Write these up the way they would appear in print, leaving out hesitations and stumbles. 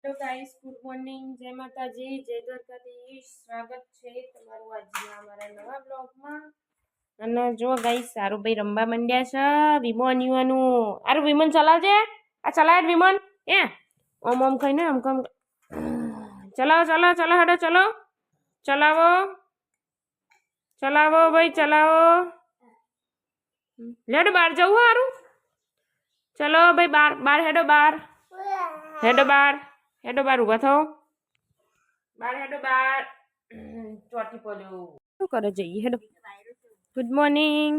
Hello guys, good morning. જય માતાજી, જય દ્વારકાધીશ. સ્વાગત છે તમારું આજના અમારા નવા બ્લોગમાં. અને જો ગાઈસ, સારું ભાઈ રમવા માંડ્યા છે. વિમોન યુવાનું આરું વિમન ચલાવજે. આ ચલાવ વિમન. એ ઓમ ઓમ ખાઈને આમ કામ ચલાવો ચલાવો ચલો હેડો ચલો ચલાવો ચલાવો ભાઈ ચલાવો. લેડો બહાર જવું હારું. ચલો ભાઈ બાર બાર હેડો બાર હેડો બાર હેડો બાર ઉભા થો. બાર હેડો બાર. ચોટી પડ્યો. શું કરે જઈએ હેડો. Good morning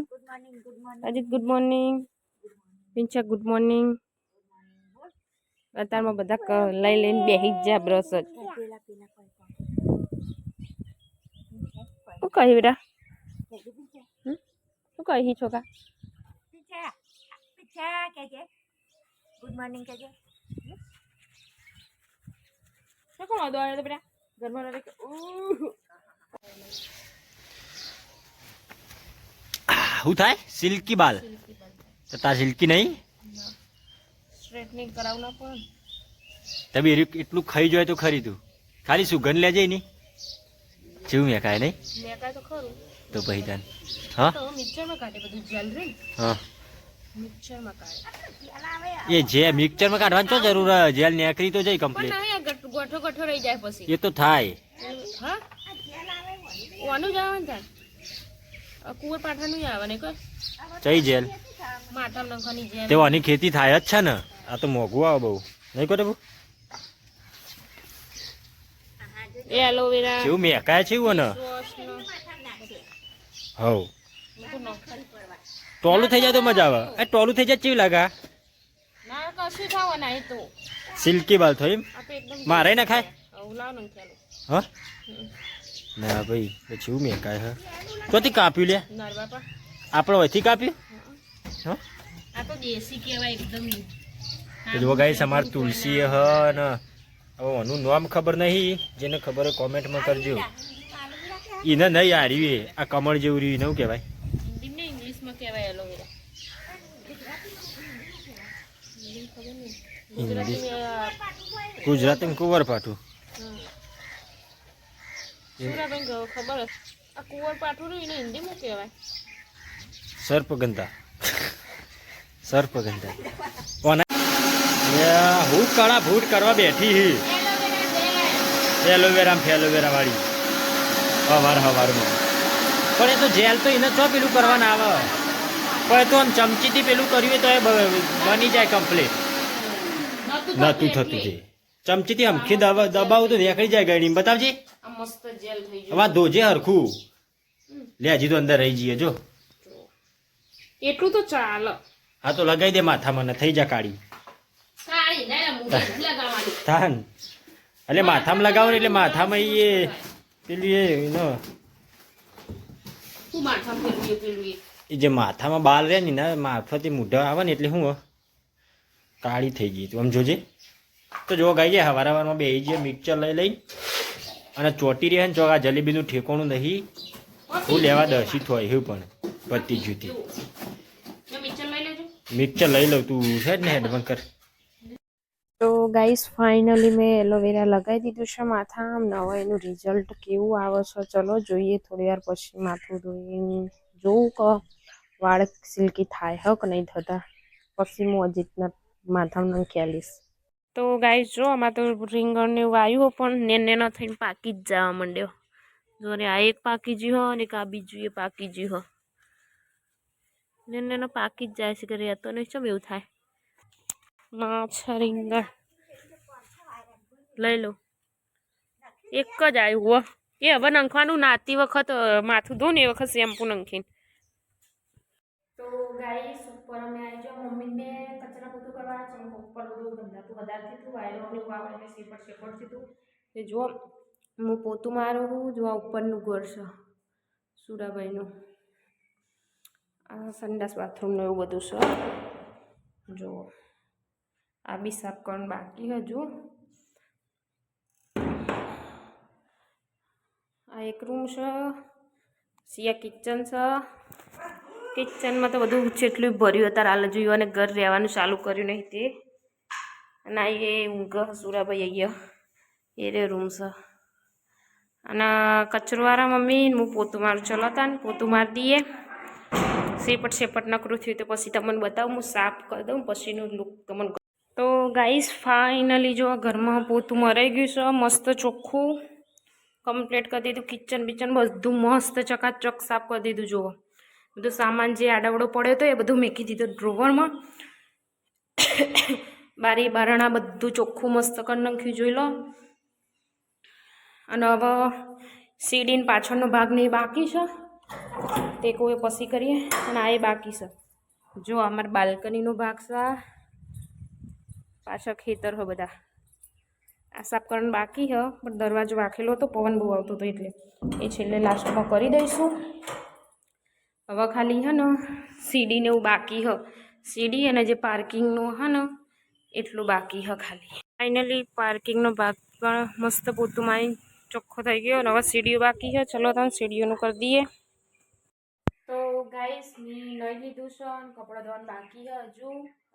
Ajit, good morning પિંચા, ગુડ મોર્નિંગ. અત્યારમાં બધા લઈ લઈને બેસી જ જા બ્રશ જ. શું કહી બેટા? શું કહી છોકરા? ગુડ મોર્નિંગ કહેજે. શું કોણ વાંધો આવ્યો બેટા? ઘરમાં શું થાય? સિલ્કી બાલ તો તાર સિલ્કી નહીં સ્ટ્રેટનિંગ કરાવના પણ તમે એટલું ખાઈ જોઈએ તો ખરી તું ખાલી સુગંધ લેજે નહીં જેવું મેં કાંઈ નહીં મેં કાંઈ તો ખરું તો પછી તાન હા તો મિક્સરમાં કાઢે બધું જેલ રે. હા મિક્સરમાં કાઢે એ જે મિક્સરમાં કાઢવાની તો જરૂર જેલ નેકરી તો જઈ પણ કમ્પ્લીટ નહીં ગોઠો ગોઠો રહી જાય પછી. એ તો થાય હા ઓનું જ આવે ને તાર કુંવર પાઠાનું આવે ને કોઈ ચઈ જેલ માથામાં નાખવાની જેમ તે આની ખેતી થાય જ છે ને. આ તો મોંઘું આવે બહુ નહીં કરે બહુ એ એલોવેરા જેવું મેકાય છે એવું ને હવ ટોલું થઈ જાય તો મજા આવે. એ ટોલું થઈ જાય કેવી લાગે? ના કશું થાવ નહીં તો સિલ્કી બાલ થઈ એમ આપણે એકદમ મારે ના ખાય લાવ ને ચાલો હા ના ભાઈ પછી એવું મેકાય હા તોથી કાપ્યું લે નાર બાપા આપણે અહીંથી કાપ્યું હા આ તો દેશી કહેવાય એકદમ. તો જો ગાઈસ અમાર તુલસી હ ને હવે આનું નામ ખબર નહીં, જેને ખબર હોય કોમેન્ટમાં કરજો. એને નહીં આ રહ્યું આ કમળ જેવું રહ્યું એવું કહેવાય. હિન્દીમાં ઇંગ્લિશમાં કહેવાય એલોવેરા. ગુજરાતીમાં કુંવર પાઠું સુરાબેન ખબર હશે આ કુંવર પાઠું રહ્યું એને હિન્દીમાં કહેવાય સર્પગંધા સર્પગંધા કોના હું કળા ફૂટ કરવા બેઠી હી એલોવેરા ફેલોવેરા વાળી હવારમાં પણ એ તો જેલ તો એને ચો પેલું કરવાના આવે પણ તો આમ ચમચીથી પેલું કર્યું તો એ બની જાય કમ્પ્લીટ. નતું થતું છે ચમચીથી અમખી દબાવું તો નીકળી જાય ગળી. બતાવજે આ મસ્ત જેલ થઈ હવે ધોજે હરખું લે. હજી તો અંદર રહી જઈએ જો એટલું તો ચાલે. હા તો લગાવી દે માથામાં ને થઈ જા કાળી કાળી ના લગાવવાની થાન એટલે માથામાં લગાવો એટલે માથામાં એ પેલું એ તું માથામાં પેલું એ જે માથામાં બાલ રહે ને મારફતે મૂઢા આવે ને એટલે શું કાળી થઈ ગઈ. તું આમ જોજે તો જો ગાઈ જાય હવાર હવારમાં બે જઈએ મિક્સર લઈ અને ચોટી રહે ને ચોક આ જલેબીનું ઠેકોણું નહીં હું લેવા દર્શિત હોય એવું પણ પતી જુતી મિક્સર લઈ લઉં તું છે જ ને હેડબન કર. તો ગાઈસ ફાઇનલી મેં એલોવેરા લગાવી દીધું છે માથામાં. નવા એનું રિઝલ્ટ કેવું આવે છે ચલો જોઈએ. થોડી વાર પછી માથું ધોઈને જોઉં કે વાળ સિલ્કી થાય હક નહીં થતા. પછી હું અજીતના માથામાં નાખી આલીશ. તો ગાઈસ જો આમાં તો રીંગણ ને એવું આવ્યું પણ નેનો થઈને પાકી જ જવા માંડ્યો. જો ને આ એક પાકી જી હો ને આ બીજું એ પાકી જી હો. નેનો પાકી જ જાય છે કે રહેતો નહીં. ચમ એવું થાય? ના છે રીંગણ લઈ લો. એક જ આવ્યું એ હવે નાખવાનું નાતી વખત માથું ધોને એ વખત શેમ્પુ નાખીને. તો ગાઈસ ઉપર અમે આવી જાઓ મમ્મીને કચરા બધું કરવા છે. ઉપર બધું ગંદાતું વધારથી હતું વાયરો ને એવું આવે એટલે શેપડથી હતું. એ જો હું પોતું મારું જો આ ઉપરનું ઘર છે સુરાભાઈનું. આ સંડાસ બાથરૂમનું એવું બધું છે. જુઓ આ બી સાફ કરવાનું બાકી હજુ. આ એક રૂમ છે. સિયા કિચન છે. કિચનમાં તો બધું જેટલું ભર્યું અત્યારે હાલ જોયું અને ઘર રહેવાનું ચાલુ કર્યું નહીં તે અને આ એ ઊંઘ સુરાભાઈ અહીંયા એ રે રૂમ છે અને કચરોવાળા મમ્મી હું પોતું મારું ચલાવતા ને પોતું મારી દઈએ સેપટ નકરું થયું તો પછી તમને બતાવું હું સાફ કરી દઉં પછીનું લુક તમને. તો ગાઈસ ફાઇનલી જો ઘરમાં પોતું મરાઈ ગયું છે મસ્ત ચોખ્ખું કમ્પ્લીટ કરી દીધું. કિચન બિચન બધું મસ્ત ચકાચક સાફ કરી દીધું. જુઓ બધું સામાન જે આડાવડો પડ્યો હતો એ બધું મૂકી દીધું ડ્રોવરમાં. બારી બારણા બધું ચોખ્ખું મસ્ત કરી નાખ્યું જોઈ લો. અને હવે સીડીને પાછળનો ભાગ ને બાકી છે તે કોઈ પછી કરીએ. અને આ એ બાકી છે જો અમારા બાલ્કનીનો ભાગ છે. પાછળ ખેતર હોય બધા આ સાફ કરવાનું બાકી છે પણ દરવાજો રાખેલો હતો પવન બહુ આવતો હતો એટલે એ છેલ્લે લાસ્ટમાં કરી દઈશું. હવે ખાલી હે ને સીડીને એવું બાકી હ સીડી અને જે પાર્કિંગનું હે ને એટલું બાકી હ ખાલી. ફાઇનલી પાર્કિંગનો ભાગ પણ મસ્ત પોતું મારી ચોખ્ખો થઈ ગયો. અને હવે સીડીઓ બાકી છે. ચલો તમે સીડીઓનું કરી દઈએ. તો ગાઈસ મેં લઈ લીધું છે અને કપડાં ધોવાનું બાકી છે હજુ.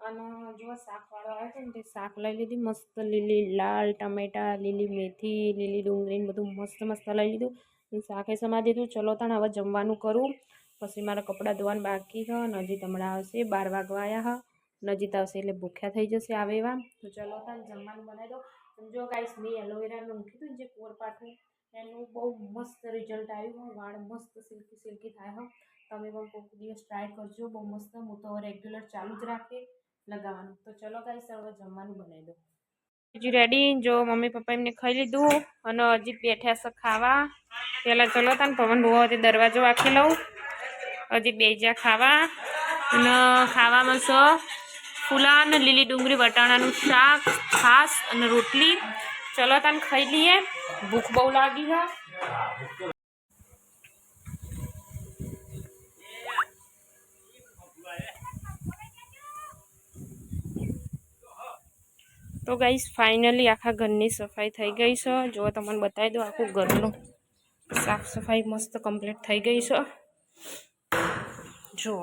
અને જો શાકવાળો આવે છે ને તે શાક લઈ લીધી મસ્ત લીલી લાલ ટમેટા લીલી મેથી લીલી ડુંગળી બધું મસ્ત મસ્ત લઈ લીધું. શાકે સમા દીધું. ચલો તાણ હવે જમવાનું કરું પછી મારા કપડાં ધોવાનું બાકી છે. નજીક હમણાં આવશે 12 વાગવા આવ્યા હા નજીક આવશે એટલે ભૂખ્યા થઈ જશે આવે એવા. તો ચલો તાણ જમવાનું બનાવી દો. સમજો ગાઈસ મેં એલોવેરાનું મૂક્યું હતું જે કોરપાઠું એનું બહુ મસ્ત રિઝલ્ટ આવ્યું. વાળ મસ્ત સિલ્કી સિલ્કી થાય હા. તમે પણ કોઈક દિવસ ટ્રાય કરજો બહુ મસ્ત. હું તો રેગ્યુલર ચાલુ જ રાખે લગાવવાનું. તો ચલો ગાઈસ હવે જમવાનું બનાવી દો. હજી રેડી જો મમ્મી પપ્પા એમને ખાઈ લીધું અને હજી બેઠ્યા છે ખાવા. પહેલાં ચલો તાન પવન બહુ આવે દરવાજો વાંખી લઉં. હજી બે જા ખાવા અને ખાવામાં છે ફૂલા અને લીલી ડુંગળી વટાણાનું શાક છાશ અને રોટલી. ચલો તાન ખાઈ લઈએ ભૂખ બહુ લાગી છે. તો ગાઈસ ફાઇનલી આખા ઘરની સફાઈ થઈ ગઈ છે. જો તમને બતાવી દો આખું ઘરનું સાફ સફાઈ મસ્ત કમ્પ્લીટ થઈ ગઈ છે. જો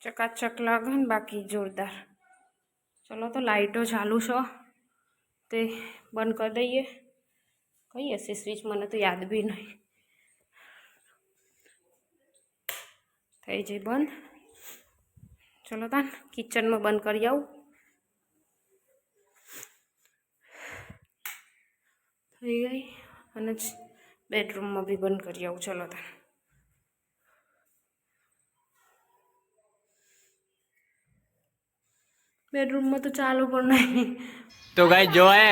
ચકાચક લાગે ને બાકી જોરદાર. ચલો તો લાઇટો ચાલુ છે તે બંધ કરી દઈએ. કઈ હશે સ્વિચ મને તો યાદ બી નહીં. થઈ જાય બંધ. ચલો તાન કિચનમાં બંધ કરી આવું. થઈ ગઈ અને બેડરૂમમાં બી બંધ કરી આવું. ચલો તાન બેડરૂમમાં તો ચાલુ પણ નહીં. તો ગાઈ જો હે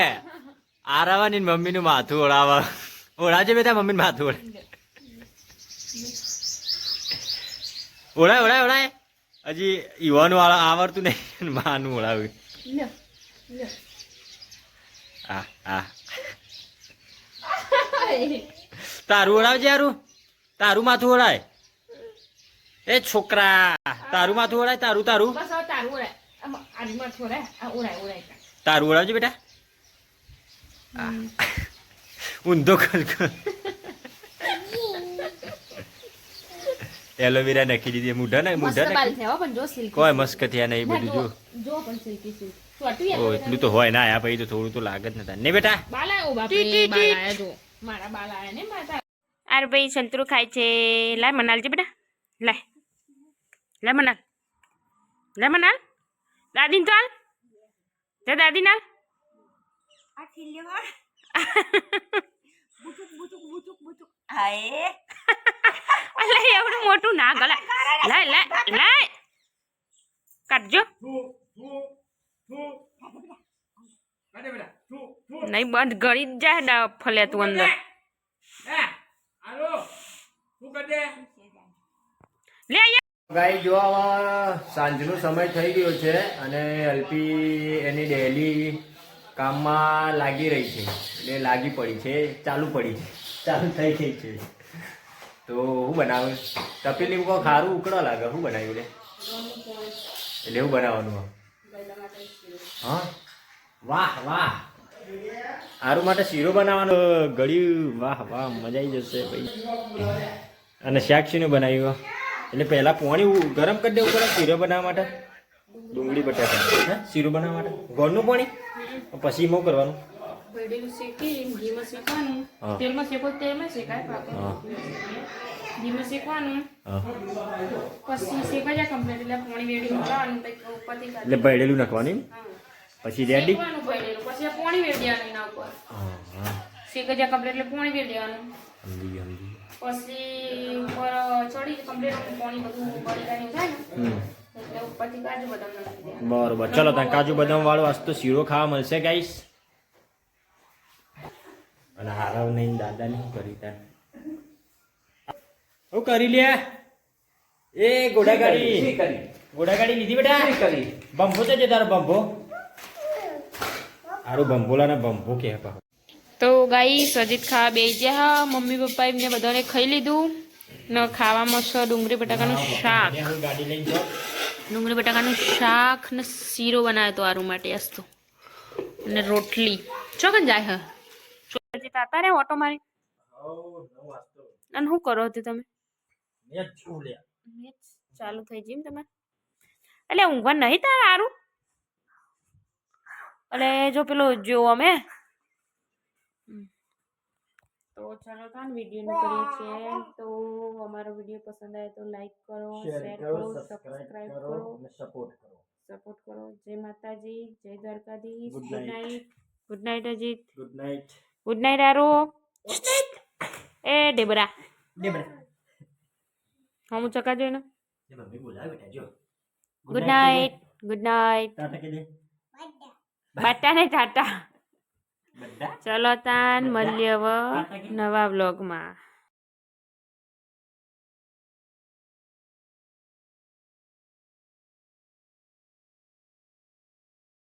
આરાવાની મમ્મીનું માથું ઓળાવા ઓળાજે બેટા મમ્મીનું માથું ઓળાય ઓળાય ઓળાય. હજી યુવાનું આવડતું નહીં માનું ઓળાવ્યું. હા હા તારું ઓળાવજે યારું. તારું માથું ઓળાય એ છોકરા. તારું માથું ઓળાય તારું તારું તારું ઓળાવજે બેટા. ઊંધો કર એલોવેરા નાખી દીધી મૂઢા ને મૂઢા કોઈ મસ્ક થયા નહીં બધું જો. ઓ એટલું તો હોય ના આયા પછી તો થોડું તો લાગે જ નતા ને બેટા. અરે ભાઈ સંતરું ખાય છે. લાય મનાલજે બેટા. લાય લે મનાલ લે મનાલ. દાદીને તો હાલ તે દાદી ના આ ઠીલ્યો વાળ બુટુક બુટુક બુટુક બુટુક હાય અલે એવડું મોટું ના ગળે. લાય લાય લાય કાઢજો નહીં બંધ ગળી જ જાય ફલે તું અંદર. લે ગાઈ જો સાંજનો સમય થઈ ગયો છે અને અલ્પી એની ડેલી કામમાં લાગી રહી છે. એટલે લાગી પડી છે ચાલુ પડી છે ચાલુ થઈ ગઈ છે. તો હું બનાવું તપેલી મૂકો ખારું ઉકળો લાગે. શું બનાવ્યું એટલે એવું બનાવવાનું. હા વાહ વાહ આરું માટે શીરો બનાવવાનો ગળ્યું. વાહ વાહ મજા આવી જશે ભાઈ. અને શાક શીનું બનાવ્યું એટલે પહેલાં પાણી ગરમ કરી દેવું પડે શીરો બનાવવા માટે. ડુંગળી બટાકા હે શીરું બનાવવા માટે ગોળનું પાણી પછી શું કરવાનું ભેળેલું શેકી ઘીમાં શેકવાનું હા. તેલમાં શેકો તેલમાં શેકાય પાકો હા ઘીમાં શેકવાનું હા પછી શેકાઈ જાય કમ્પ્લીટ એટલે પાણી વેડી મૂકવાનું પછી ઉપરથી એટલે ભેળેલું નાખવાનું એમ? પછી રેડી શેકવાનું ભરેલું પછી આ પાણી વેડી દેવાનું એના ઉપર હા હા શેકાઈ જાય કમ્પ્લીટ એટલે પાણી વેડી દેવાનું સમજી પછી ઉપર ચડી કમ્પ્લીટ પાણી બધું બળી જાય થાય ને હમ એટલે ઉપરથી કાજુ બદામ નાખી દેવાનું બરોબર ચલો ત્યાં કાજુ બદામ વાળો આજ તો શીરો ખાવા મળશે ગાઈસ અને હારાવ નહીં દાદા નહીં કરી તાર હું કરી લે એ ઘોડાગાડી ઘોડાગાડી લીધી બેટા બંભો તો છે તારો બંભો હારું બંભોલા ને બંભો કે તો ગાઈ સજીત ખાવા બેસી ગયા મમ્મી પપ્પા એમને બધાને ખાઈ લીધું ને ખાવામાં છે ડુંગળી બટાકાનું શાક હું ગાડી લઈને જાઉં ડુંગળી બટાકાનું શાક ને શીરો બનાવ્યો તો આરું માટે અસ્તો અને રોટલી ચોકન જાય હ સજીત આતા રે ઓટો મારી અને શું કરો હતી તમે મેચ ચાલુ થઈ જીમ તમે એટલે ઊંઘવા નહીં તાર આરું એટલે જો પેલો જો અમે તો ચાલો તાન વિડીયો કરીએ છીએ તો અમારો વિડીયો પસંદ આવે તો લાઈક કરો શેર કરો સબસ્ક્રાઇબ કરો સપોર્ટ કરો જય માતાજી જય Dwarkadhish good night Ajit good night good night આરો એ ડેબરા હું ચકા જોઈને મમ્મી બોલાવે બેટા જો ગુડ નાઇટ ટાટા કે દે બાટા ને ટાટા બધા ચલો તાન મળીએ હવે નવા વ્લોગમાં